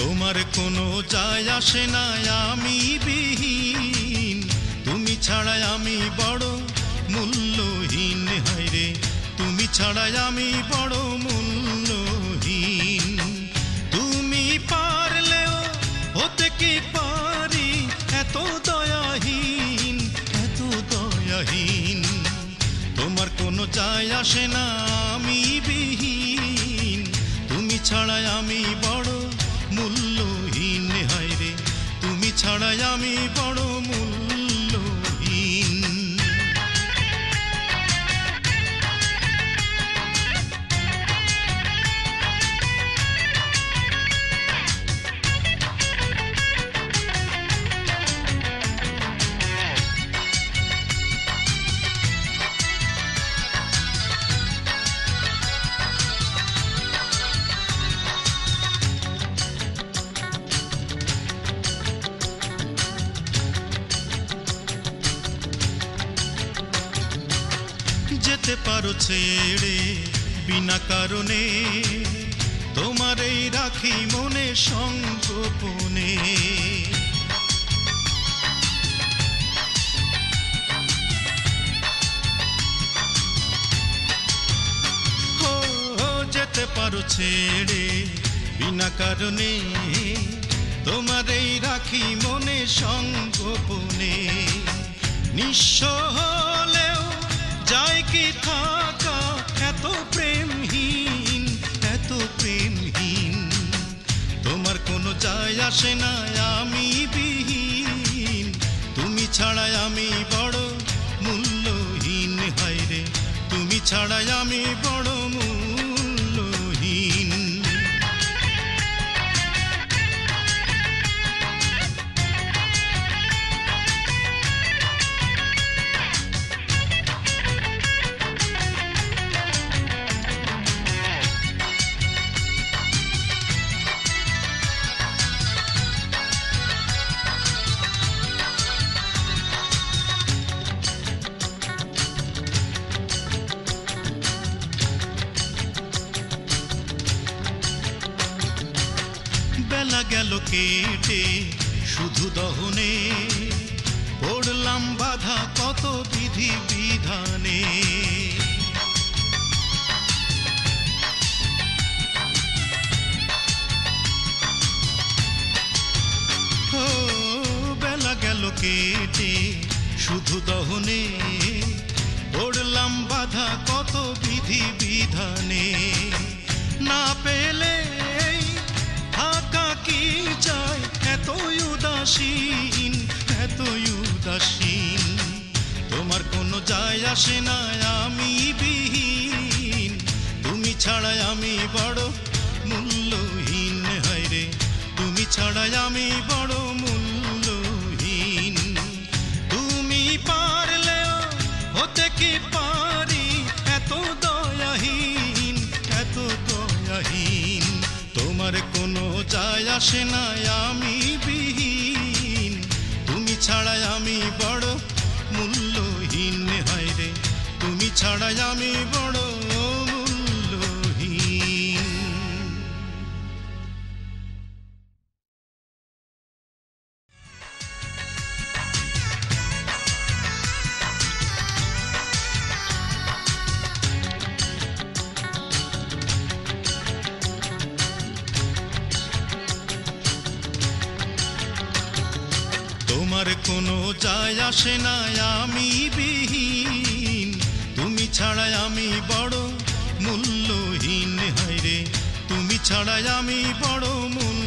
তোমার কোনো যায় আসে না আমি বিহীন, তুমি ছাড়াই আমি বড় মূল্যহীন। হায়রে তুমি ছাড়াই আমি বড় মূল্যহীন। তুমি পারলেও হতে কি পারি এত দয়াহীন, এত দয়াহীন। তোমার কোনো যায় আসে না আমি বিহীন, তুমি ছাড়াই আমি বড় মূল্যহীন। হায়রে তুমি ছাড়াই আমি বড় মূল্যহীন। যেতে পারো ছেড়ে বিনা কারণে, তোমারই রাখি মনে সংগোপনে। যেতে পারো ছেড়ে বিনা কারণে, তোমারই রাখি মনে সংগোপনে। নিঃস্ব হলেও যায় কি থাকা এত প্রেমহীন, এত প্রেমহীন। তোমার কোনো যায় আসে না আমি বিহীন, তুমি ছাড়াই আমি বড় মূল্যহীন। হায়রে তুমি ছাড়াই আমি বড় মূল্যহীন। বেলা গেল কেটে শুধু দহনে, পড়লাম বাধা কত বিধি বিধানে। বেলা গেল কেটে শুধু দহনে, পড়লাম বাধা কত বিধি বিধানে। না পেলে থাকা কি চাই এত উদাসীন, এত উদাসীন। তোমার কোনো যায় আসে না আমি বিহীন, তুমি ছাড়াই আমি বড় মূল্যহীন। হায়রে তুমি ছাড়াই আমি বড় মূল্যহীন। তুমি পারলেও হতে কি পারি এত দয়াহীন, এত দয়াহীন। তোমার কোনো যায় আসে না আমি বিহীন, তুমি ছাড়াই আমি বড় মূল্যহীন। হায়রে তুমি ছাড়াই আমি বড় মূল্যহীন। তোমার কোনো যায় আসে না আমি বিহীন, তুমি ছাড়াই আমি বড় মূল্যহীন। হায়রে তুমি ছাড়াই আমি বড় মূল্য